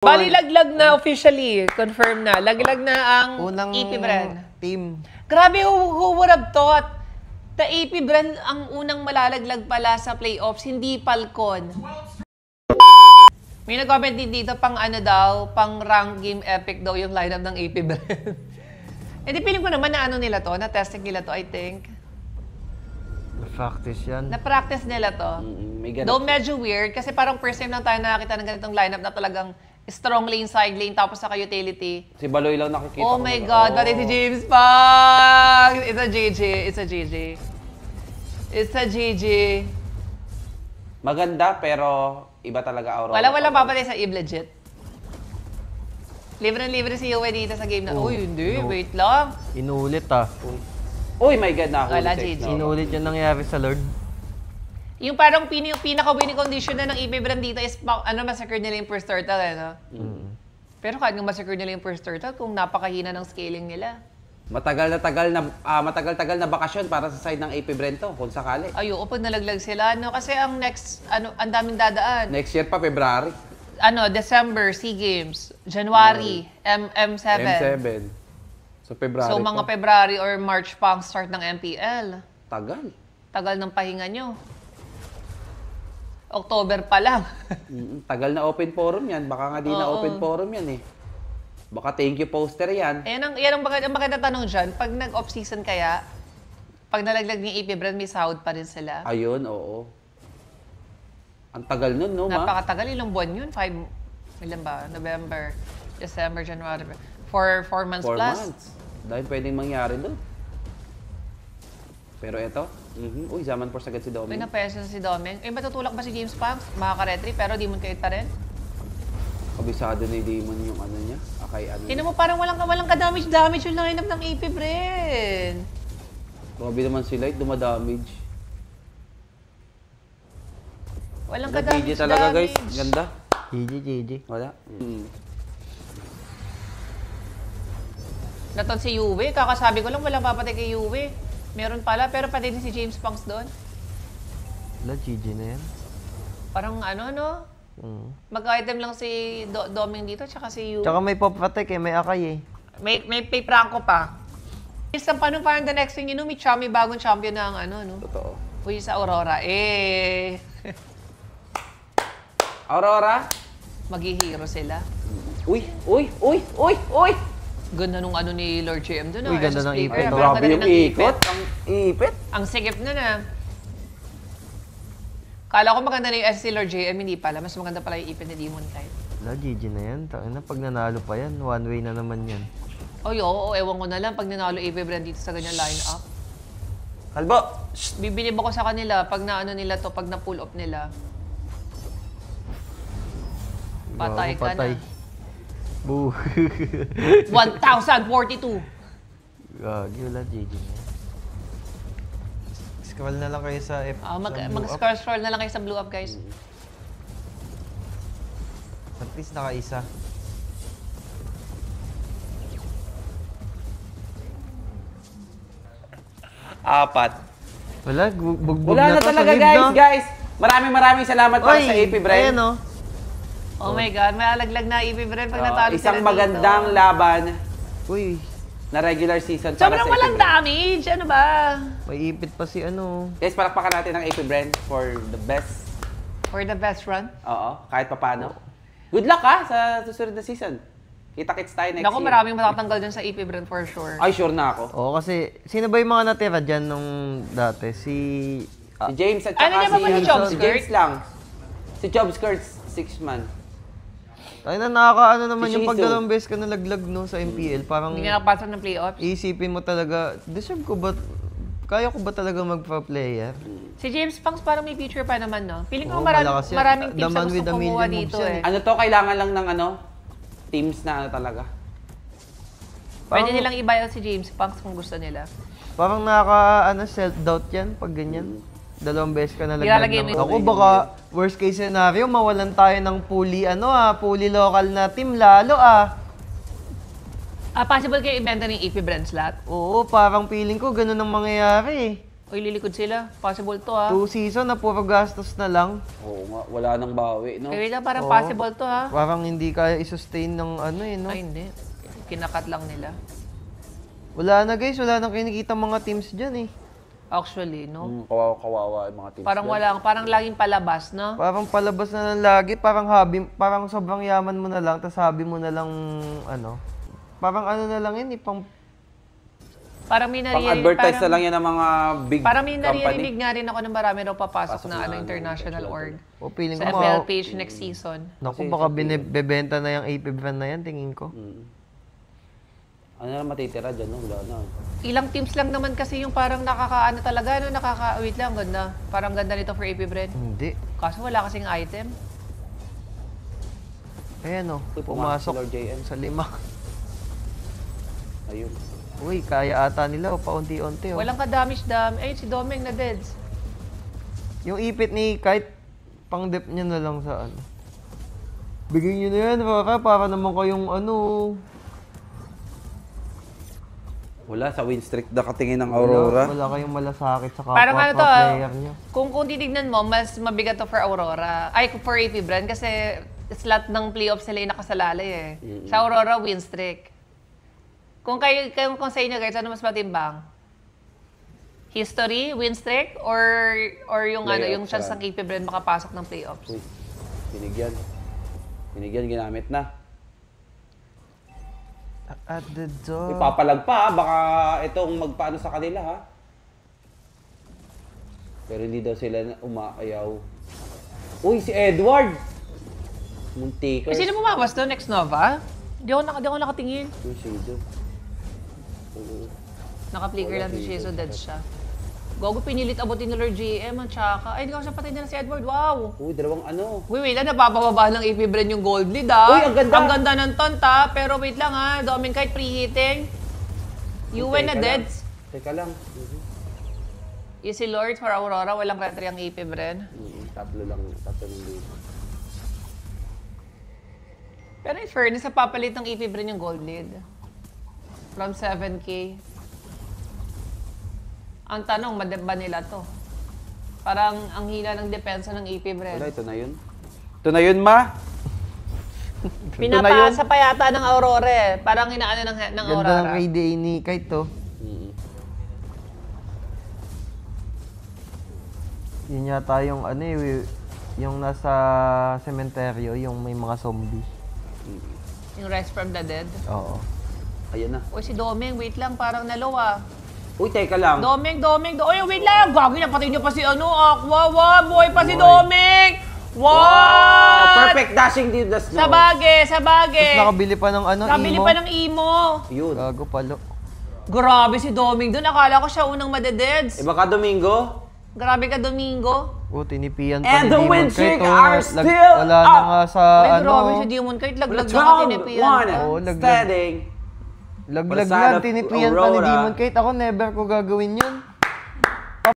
Bali, laglag na officially. Confirm na. Laglag na ang unang AP brand. Team. Grabe, who would have thought? The AP brand ang unang malalaglag pala sa playoffs, hindi Falcon. May nag-comment din dito, pang ano daw, pang rank game epic daw yung lineup ng AP brand. Eh di feeling ko naman na ano nila to, na testing nila to, I think. Na-practice yan. Na-practice nila to. Though medyo weird, kasi parang first time lang tayo nakakita ng ganitong lineup na talagang strong lane, side lane, tapos saka utility. Si Baloy lang nakikita Oh ko my nila. God, pati si James Pang! It's a GG. It's a GG. It's a GG. Maganda, pero iba talaga Aurora. Walang papatay sa Eve legit. Libre si Yue dito sa game na. Uy, hindi. Wait lang. Inulit ah. Uy, my God, nakahuli Wala, sa GG. X, no? Inulit yung nangyari sa Lord. Yung parang pinaka-winning condition na ng EP brand dito is massacre nila yung first turtle, eh, no? Pero kahit yung massacre nila yung first turtle, kung napakahina ng scaling nila. Matagal-tagal na bakasyon para sa side ng AP Brand to, kung sakali. Ayoko, pag nalaglag sila, no? Kasi ang next, ang daming dadaan. Next year pa, February. December, SEA Games. January, M7. M7. So, February So, mga pa. February or March pa ang start ng MPL. Tagal. Tagal ng pahinga nyo. October pa lang. Tagal na open forum yan. Baka nga di na open forum yan eh. Baka thank you poster yan. Yan ang maganda tanong dyan. Pag nag-off-season kaya, pag nalaglag ng EP brand, may sahod pa rin sila. Ayun, oo. Ang tagal nun, no, ma? Napakatagal. Ilang buwan yun? 5, ilan ba? November, December, January. 4 months 4 plus. months. Dahil pwedeng mangyari doon. Pero eto, uy, zaman for sagad si May Doming. napeso si Domeng. Matutulak ba si James Punks? Makaka-retry, pero Demon Kite pa rin. Kabisado ni Demon yung ano niya. Akay ano. Tingnan mo, parang walang ka-damage yung lineup ng EP brand. Grabe naman si Light, dumadamage. Walang GG ka-damage. talaga guys. Ganda. GG. Wala. Naton si Yue. Kakasabi ko lang, walang papatay kay Yue. Meron pala, pero pati din si James Punks doon. Wala, GG na yan. Parang no? Mag-item lang si Doming dito, tsaka si Yue. Tsaka may papatek eh, may akay eh. May pranko pa. Isang paano parang the next thing you know, may bagong champion na ang no? Totoo. Uy, sa Aurora. Aurora? Maghihiro sila. Uy! Ganda nung ni Lord JM doon. Uy, ganda ng ipit. Grabe yung ikot. Ang ipit. Ang sikip na na. Kala ko maganda na yung SC Lord JM, hindi pala. Mas maganda pala yung ipit ni Demon Kite. Wala, GG na yan. Tangina, pag nanalo pa yan, one way na naman yan. Oo, ewan ko na lang pag nanalo AP brand dito sa ganyan line-up. Kalbo! Bibilib ako sa kanila pag nila to, pag na-pull up nila. Patay ka na. Boo. 1,042! Gagi, wala, GG na yan. Scroll na lang kayo sa F. Mag-scroll na lang kayo sa blue up, guys. At least nakaisa. Apat. Wala, bugbog Wala na to, talaga solid, guys, no? guys. Maraming salamat para sa AP Brand. Ayan o. Oh my God, may alaglag na EP brand pag natalo sila Isang dito. magandang laban Uy, na regular season para Sobrang sa AP walang Brand. damage. Ano ba? may ipit pa si ano. Guys, palakpakan natin ang AP Brand for the best. For the best run. Oo, kahit papano. Good luck ha sa susunod na season. Kita-kits tayo next Naku, year. maraming matatanggal dun sa EP brand for sure. Ay, sure na ako. Oo, kasi sino ba yung mga natira dyan nung dati? Si Si James at Ano saka niya ba si Job si Skirt? James lang. Si Job Skirt, 6 man. Ay na nakakaano naman Si yung Shizu. pagdalawang beses ka nalaglag no sa MPL. Parang Hindi nga nakapasok ng playoffs. iisipin mo talaga, deserve ko ba, kaya ko ba talaga magpa-player? Si James Punks parang may future pa naman, no? Feeling ko Oo, malakas yan. maraming The teams na man gusto with a kumuha million dito moves yan eh. Ano to, kailangan lang ng teams na talaga. Pwede Parang- nilang i-buyout si James Punks kung gusto nila. Parang self-doubt yan pag ganyan. Dalawang beses ka nalaglag Nilalagay mo ng... yung- Ako baka worst case scenario, mawalan tayo ng fully fully local na team lalo Possible kayo ibenta ng EP brand slot? Oo, parang feeling ko ganun ang mangyayari eh. Uy, lilikod sila. Possible to, ha? 2 season na puro gastos na lang. Oo nga, wala nang bawi, no? Wait lang, parang Oo. possible to, ha? Parang hindi kaya i-sustain ng ano eh, no? Ay, hindi. Kinakat lang nila. Wala na guys, wala nang kinikita mga teams dyan eh. Actually, no? Kawawa yung mga teams. Parang dyan. parang laging palabas, no? Parang palabas na lang lagi, parang hobby, parang sobrang yaman mo na lang, tas hobby mo na lang, ano. Parang ano na lang yun eh, Parang may Pang-advertise na lang yan ng mga big Parang may company. naririnig nga rin ako ng marami raw papasok Pasok na na, international ano, org. o feeling Sa ko FLPH next season. Naku, Kasi baka sa binibenta na yung AP brand na yan, tingin ko. Ano na matitira dyan, no? Wala na. Ilang teams lang naman kasi yung parang nakakaano talaga, no? Wait lang, ganda. Parang ganda nito for AP Bread. Hindi. Kaso wala kasing item. Ayan o, Uy, pumasok Lord JM. sa 5. Ayun. Uy, kaya ata nila o paunti-unti o. Walang ka-damage Ayun, si Domeng na deads. Yung ipit ni Kite, pang-dep niya na lang sa ano. Bigyan niyo na yan, para naman kayong ano. Wala, sa win streak nakatingin ng Aurora. Wala kayong malasakit sa kapwa Parang ano to, player niyo. kung titignan mo, mas mabigat to for Aurora. Ay, for AP Brand kasi slot ng playoffs sila yung nakasalalay eh. Sa Aurora, win streak. Kung sa inyo guys, ano mas matimbang? History, win streak, or yung yung Playoffs, chance ng AP Brand makapasok ng playoffs? Uy, binigyan. Binigyan, ginamit na. At the Uy, door. papalag pa, baka itong magpaano sa kanila, ha? Pero hindi daw sila umaayaw. Uy, si Edward! Muntikers. Sino bumawas doon? Next Nova? Di ako nakatingin. Uy, Shido. Naka-flicker Wala, lang si dito. Shizo, dead siya. Gogo, pinilit abutin ni Lord GM at saka, ay, hindi ko siya patay na si Edward, wow! Uy, dalawang ano. Wait lang, napapababa ng AP Brand yung gold lead, ah. Uy, ang ganda! Ang ganda ng taunt, ah. Pero wait lang, ah. Doming kite preheating. UN na Teka dead. lang. Teka lang. Yung si Lord for Aurora, walang retry ang AP Brand. Tatlo lang dito. Pero in fairness, napapalit ng AP Brand yung gold lead. From 7K. Ang tanong, madep ba nila to? Parang ang hina ng depensa ng AP Brand. Wala, ito na yun. Ito na yun, ma! Pinapasa pa yata ng Aurora eh. Parang inaano ng Ganda Aurora. ng KDA ni Kite to. Yun yata yung ano eh, yung nasa sementeryo, yung may mga zombie. Yung Rise from the Dead. Oo. Ayan na. Uy, si Domeng, wait lang, parang nalowa. Uy, teka lang. Domeng. Uy, wait lang! Gagi, napatay niyo pa si Aqua. Wow, boy pa si Domeng! What? Perfect dashing dito the Sa snow. bagay. Tapos nakabili pa ng ano, Nabili emo. pa ng emo. Yun. Gago palo. Grabe si Domeng doon. Akala ko siya unang madededs. Eh baka Domingo? Grabe ka, Domingo. Oh, tinipian pa And ni the Demon Windshake Kite. are still Wala na up. nga sa Ay, ano. grabe si Demon Kite. With Laglag a na ka, 12-1 tinipian ka. Oo, laglag. standing. Laglag Pasada yan, tinipian pa ni Aurora. Demon Kite. Ako never ko gagawin yun.